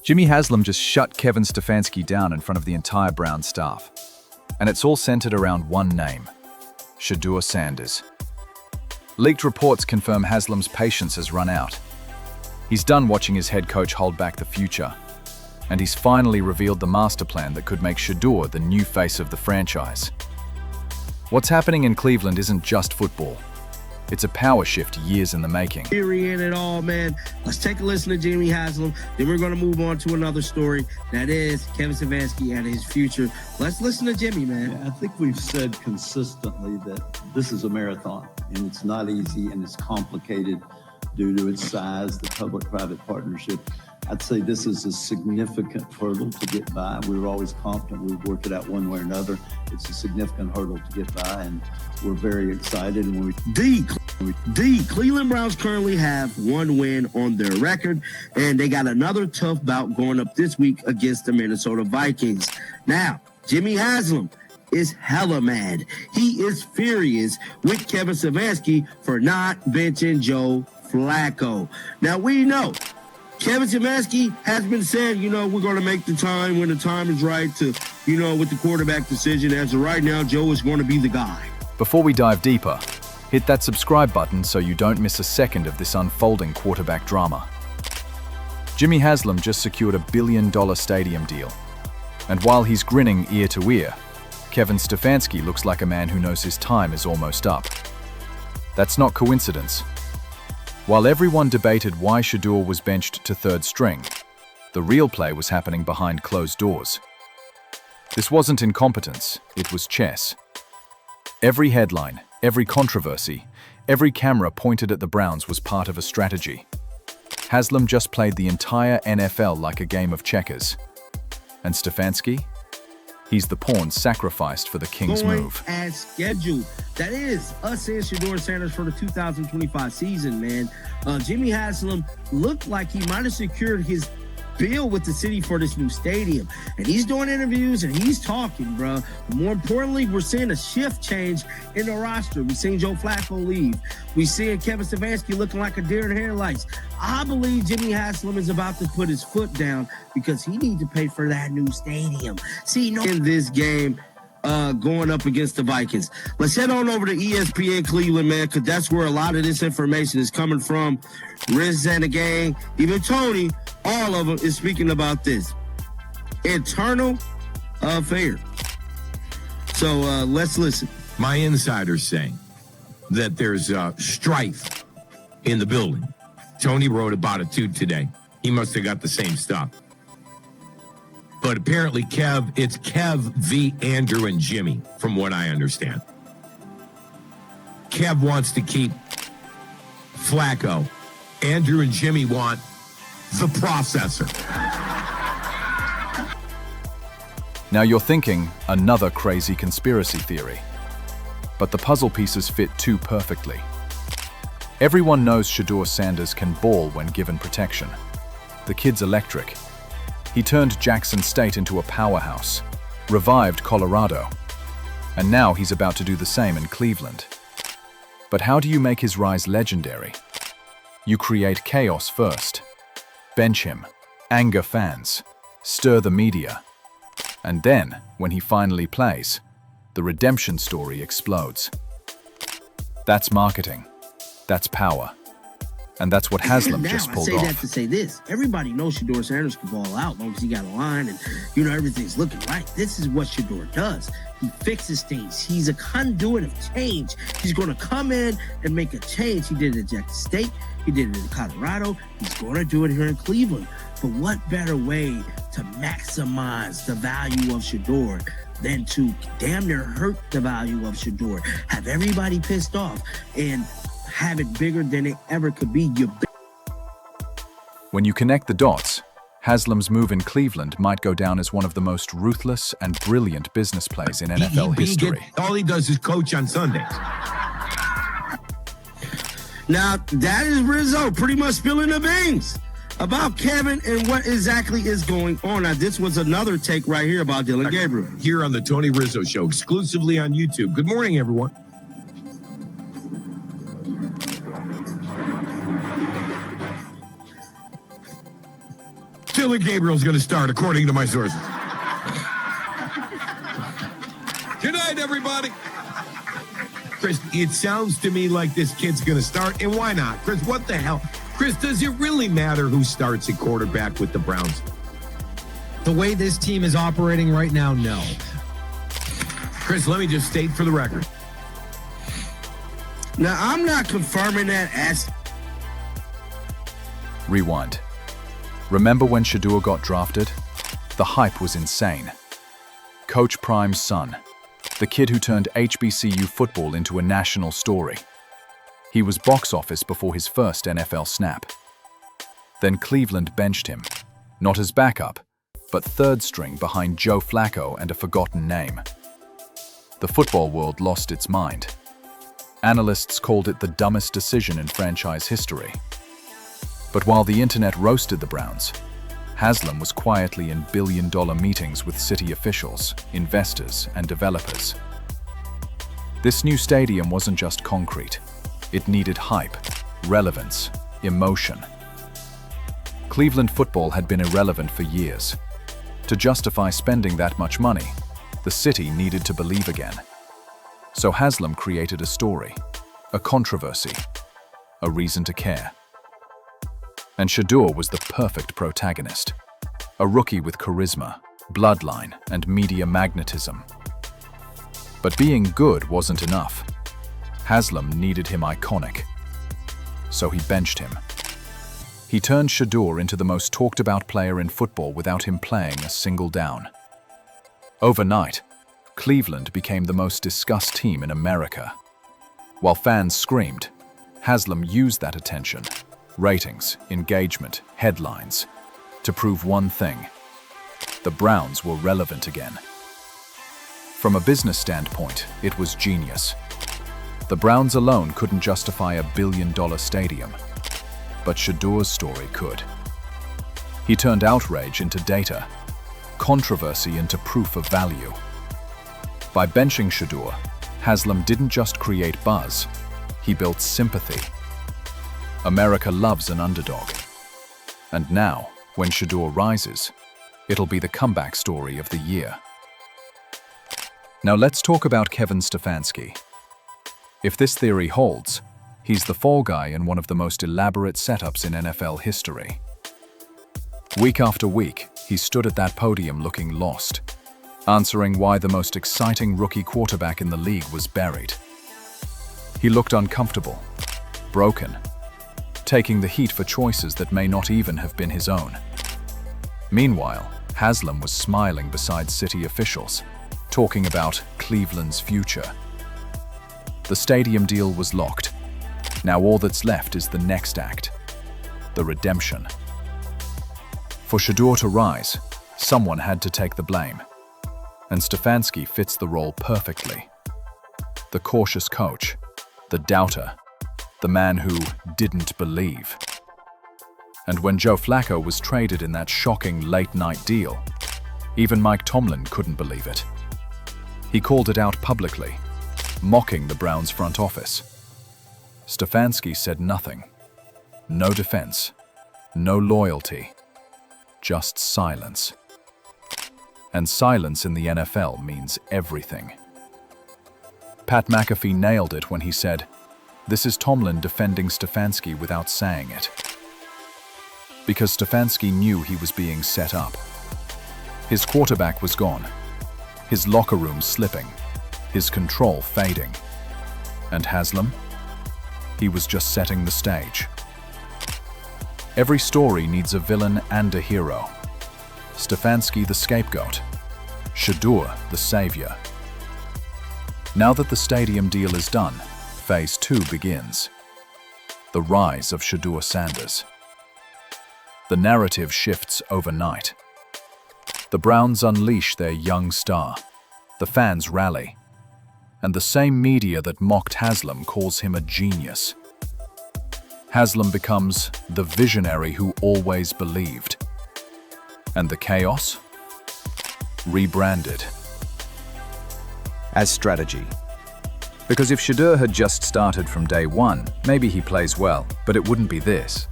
Jimmy Haslam just shut Kevin Stefanski down in front of the entire Brown staff. And it's all centered around one name, Shedeur Sanders. Leaked reports confirm Haslam's patience has run out. He's done watching his head coach hold back the future, and he's finally revealed the master plan that could make Shedeur the new face of the franchise. What's happening in Cleveland isn't just football. It's a power shift years in the making. Theory in it all, man. Let's take a listen to Jimmy Haslam. Then we're going to move on to another story. That is Kevin Stefanski and his future. Let's listen to Jimmy, man. Yeah, I think we've said consistently that this is a marathon, and it's not easy, and it's complicated due to its size, the public-private partnership. I'd say this is a significant hurdle to get by. We were always confident we'd work it out one way or another. It's a significant hurdle to get by, and we're very excited. And The Cleveland Browns currently have one win on their record, and they got another tough bout going up this week against the Minnesota Vikings. Now, Jimmy Haslam is hella mad. He is furious with Kevin Stefanski for not benching Joe Flacco. Now, we know Kevin Stefanski has been saying, we're going to make the time when the time is right to, with the quarterback decision. As of right now, Joe is going to be the guy. Before we dive deeper, hit that subscribe button so you don't miss a second of this unfolding quarterback drama. Jimmy Haslam just secured a $1 billion stadium deal. And while he's grinning ear to ear, Kevin Stefanski looks like a man who knows his time is almost up. That's not coincidence. While everyone debated why Shedeur was benched to third string, the real play was happening behind closed doors. This wasn't incompetence, it was chess. Every headline, every controversy, every camera pointed at the Browns was part of a strategy. Haslam just played the entire NFL like a game of checkers. And Stefanski? He's the pawn sacrificed for the King's move. As scheduled. That is us and Shedeur Sanders for the 2025 season, man. Jimmy Haslam looked like he might have secured his bill with the city for this new stadium. And he's doing interviews and he's talking, bro. More importantly, we're seeing a shift change in the roster. We're seeing Joe Flacco leave. We're seeing Kevin Stefanski looking like a deer in headlights. I believe Jimmy Haslam is about to put his foot down because he needs to pay for that new stadium. See, in this game, going up against the Vikings. Let's head on over to ESPN Cleveland, man, because that's where a lot of this information is coming from. Riz and the gang, even Tony, all of them is speaking about this. Internal affair. So let's listen. My insider's saying that there's strife in the building. Tony wrote about it too today. He must have got the same stuff. But apparently, it's Kev v. Andrew and Jimmy, from what I understand. Kev wants to keep Flacco. Andrew and Jimmy want the processor. Now you're thinking, another crazy conspiracy theory. But the puzzle pieces fit too perfectly. Everyone knows Shedeur Sanders can ball when given protection. The kid's electric. He turned Jackson State into a powerhouse, revived Colorado, and now he's about to do the same in Cleveland. But how do you make his rise legendary? You create chaos first. Bench him, anger fans, stir the media. And then, when he finally plays, the redemption story explodes. That's marketing. That's power. And that's what Haslam just pulled off. I say that to say this. Everybody knows Shedeur Sanders can ball out as long as he got a line and, everything's looking right. This is what Shedeur does. He fixes things. He's a conduit of change. He's going to come in and make a change. He did it at Jackson State. He did it in Colorado. He's going to do it here in Cleveland. But what better way to maximize the value of Shedeur than to damn near hurt the value of Shedeur, have everybody pissed off, and have it bigger than it ever could be. When you connect the dots, Haslam's move in Cleveland might go down as one of the most ruthless and brilliant business plays in NFL history. All he does is coach on Sundays. Now, that is Rizzo pretty much spilling the beans about Kevin and what exactly is going on. Now, this was another take right here about Dylan Gabriel. Here on the Tony Rizzo Show, exclusively on YouTube. Good morning, everyone. Dylan Taylor Gabriel's going to start, according to my sources. Good night, everybody. Chris, it sounds to me like this kid's going to start, and why not? Chris, what the hell? Chris, does it really matter who starts at quarterback with the Browns? The way this team is operating right now, no. Chris, let me just state for the record. Now, I'm not confirming that as... Rewind. Remember when Shedeur got drafted? The hype was insane. Coach Prime's son, the kid who turned HBCU football into a national story. He was box office before his first NFL snap. Then Cleveland benched him, not as backup, but third string behind Joe Flacco and a forgotten name. The football world lost its mind. Analysts called it the dumbest decision in franchise history. But while the internet roasted the Browns, Haslam was quietly in billion-dollar meetings with city officials, investors, and developers. This new stadium wasn't just concrete. It needed hype, relevance, emotion. Cleveland football had been irrelevant for years. To justify spending that much money, the city needed to believe again. So Haslam created a story, a controversy, a reason to care. And Shedeur was the perfect protagonist, a rookie with charisma, bloodline, and media magnetism. But being good wasn't enough. Haslam needed him iconic. So he benched him. He turned Shedeur into the most talked about player in football without him playing a single down. Overnight, Cleveland became the most discussed team in America. While fans screamed, Haslam used that attention, ratings, engagement, headlines, to prove one thing: the Browns were relevant again. From a business standpoint, it was genius. The Browns alone couldn't justify a billion-dollar stadium, but Shedeur's story could. He turned outrage into data, controversy into proof of value. By benching Shedeur, Haslam didn't just create buzz, he built sympathy. America loves an underdog. And now, when Shedeur rises, it'll be the comeback story of the year. Now let's talk about Kevin Stefanski. If this theory holds, he's the fall guy in one of the most elaborate setups in NFL history. Week after week, he stood at that podium looking lost, answering why the most exciting rookie quarterback in the league was buried. He looked uncomfortable, broken, taking the heat for choices that may not even have been his own. Meanwhile, Haslam was smiling beside city officials, talking about Cleveland's future. The stadium deal was locked. Now all that's left is the next act, the redemption. For Shedeur to rise, someone had to take the blame. And Stefanski fits the role perfectly. The cautious coach, the doubter, the man who didn't believe. And when Joe Flacco was traded in that shocking late-night deal, even Mike Tomlin couldn't believe it. He called it out publicly, mocking the Browns front office. Stefanski said nothing. No defense, no loyalty, just silence. And silence in the NFL means everything. Pat McAfee nailed it when he said, "This is Tomlin defending Stefanski without saying it." Because Stefanski knew he was being set up. His quarterback was gone, his locker room slipping, his control fading. And Haslam? He was just setting the stage. Every story needs a villain and a hero. Stefanski the scapegoat, Shedeur the savior. Now that the stadium deal is done, phase 2 begins. The rise of Shedeur Sanders. The narrative shifts overnight. The Browns unleash their young star. The fans rally. And the same media that mocked Haslam calls him a genius. Haslam becomes the visionary who always believed. And the chaos? Rebranded. As strategy. Because if Shedeur had just started from day one, maybe he plays well, but it wouldn't be this.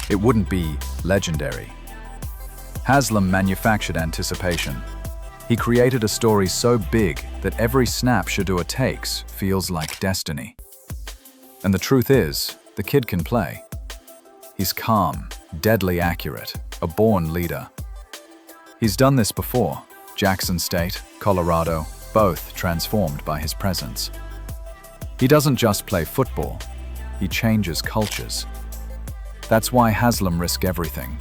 It wouldn't be legendary. Haslam manufactured anticipation. He created a story so big that every snap Shedeur takes feels like destiny. And the truth is, the kid can play. He's calm, deadly accurate, a born leader. He's done this before. Jackson State, Colorado, both transformed by his presence. He doesn't just play football, he changes cultures. That's why Haslam risked everything.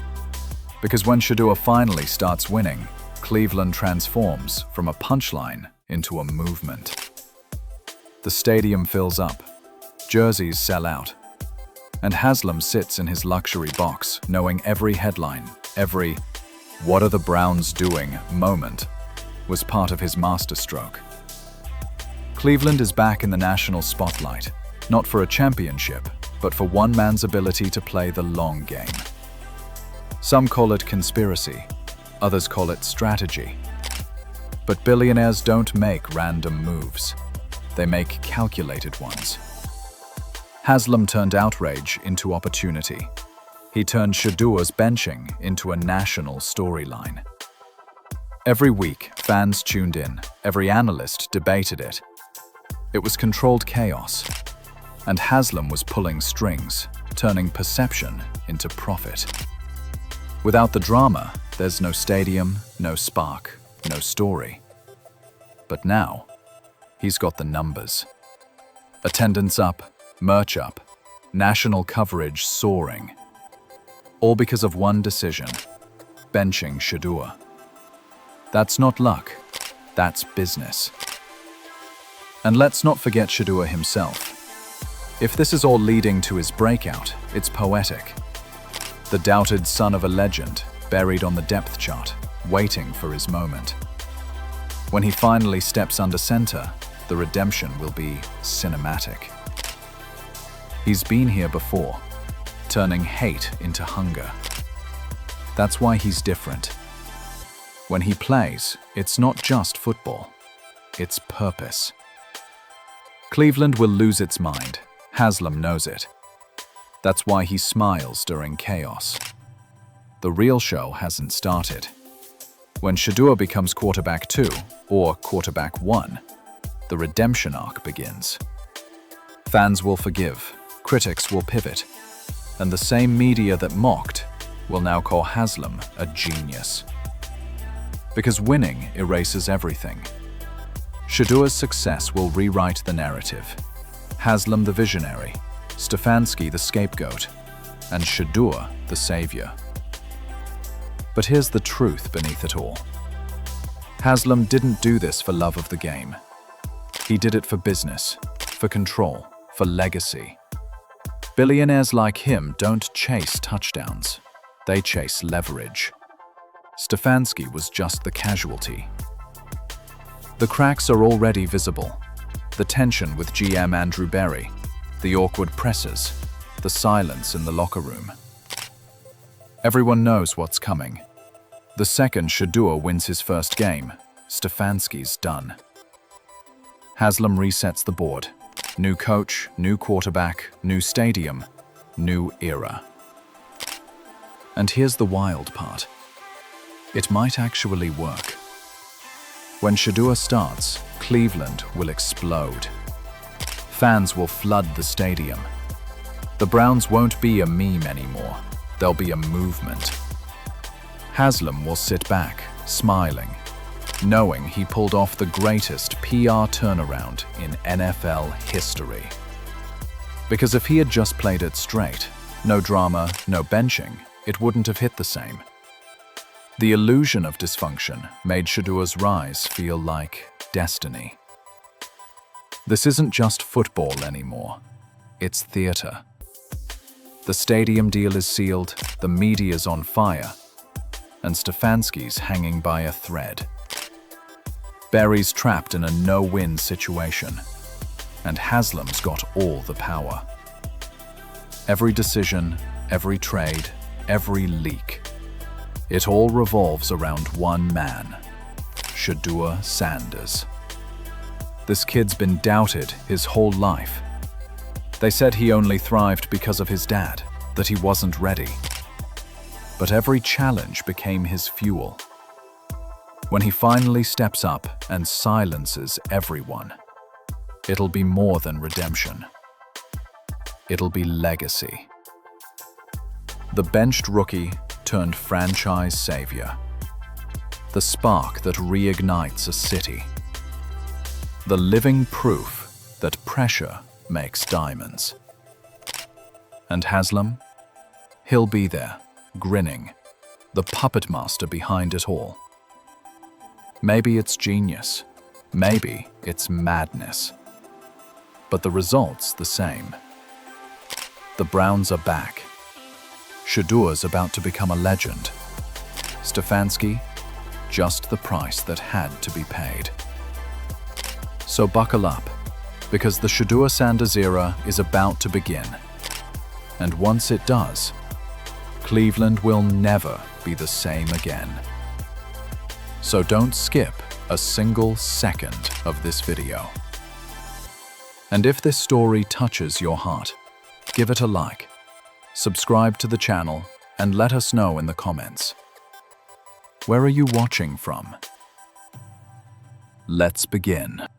Because when Shedeur finally starts winning, Cleveland transforms from a punchline into a movement. The stadium fills up, jerseys sell out, and Haslam sits in his luxury box knowing every headline, every "what are the Browns doing" moment was part of his masterstroke. Cleveland is back in the national spotlight, not for a championship, but for one man's ability to play the long game. Some call it conspiracy, others call it strategy. But billionaires don't make random moves. They make calculated ones. Haslam turned outrage into opportunity. He turned Shedeur's benching into a national storyline. Every week, fans tuned in. Every analyst debated it. It was controlled chaos. And Haslam was pulling strings, turning perception into profit. Without the drama, there's no stadium, no spark, no story. But now, he's got the numbers. Attendance up, merch up, national coverage soaring. All because of one decision: benching Shedeur. That's not luck, that's business. And let's not forget Shedeur himself. If this is all leading to his breakout, it's poetic. The doubted son of a legend, buried on the depth chart, waiting for his moment. When he finally steps under center, the redemption will be cinematic. He's been here before, turning hate into hunger. That's why he's different. When he plays, it's not just football, it's purpose. Cleveland will lose its mind. Haslam knows it. That's why he smiles during chaos. The real show hasn't started. When Shedeur becomes quarterback 2 or quarterback 1, the redemption arc begins. Fans will forgive, critics will pivot, and the same media that mocked will now call Haslam a genius. Because winning erases everything. Shedeur's success will rewrite the narrative. Haslam the visionary, Stefanski the scapegoat, and Shedeur the savior. But here's the truth beneath it all. Haslam didn't do this for love of the game. He did it for business, for control, for legacy. Billionaires like him don't chase touchdowns. They chase leverage. Stefanski was just the casualty. The cracks are already visible. The tension with GM Andrew Berry, the awkward presses, the silence in the locker room. Everyone knows what's coming. The second Shedeur wins his first game, Stefanski's done. Haslam resets the board. New coach, new quarterback, new stadium, new era. And here's the wild part. It might actually work. When Shedeur starts, Cleveland will explode. Fans will flood the stadium. The Browns won't be a meme anymore. They'll be a movement. Haslam will sit back, smiling, knowing he pulled off the greatest PR turnaround in NFL history. Because if he had just played it straight, no drama, no benching, it wouldn't have hit the same. The illusion of dysfunction made Shedeur's rise feel like destiny. This isn't just football anymore. It's theater. The stadium deal is sealed, the media's on fire, and Stefanski's hanging by a thread. Berry's trapped in a no-win situation, and Haslam's got all the power. Every decision, every trade, every leak, it all revolves around one man, Shedeur Sanders. This kid's been doubted his whole life. They said he only thrived because of his dad, that he wasn't ready. but every challenge became his fuel. When he finally steps up and silences everyone, it'll be more than redemption. It'll be legacy. The benched rookie turned franchise savior. The spark that reignites a city. The living proof that pressure makes diamonds. And Haslam? He'll be there, grinning, the puppet master behind it all. Maybe it's genius, maybe it's madness. But the result's the same. The Browns are back. Shedeur's about to become a legend. Stefanski, just the price that had to be paid. So buckle up, because the Shedeur Sanders era is about to begin. And once it does, Cleveland will never be the same again. So don't skip a single second of this video. And if this story touches your heart, give it a like, subscribe to the channel, and let us know in the comments. Where are you watching from? Let's begin.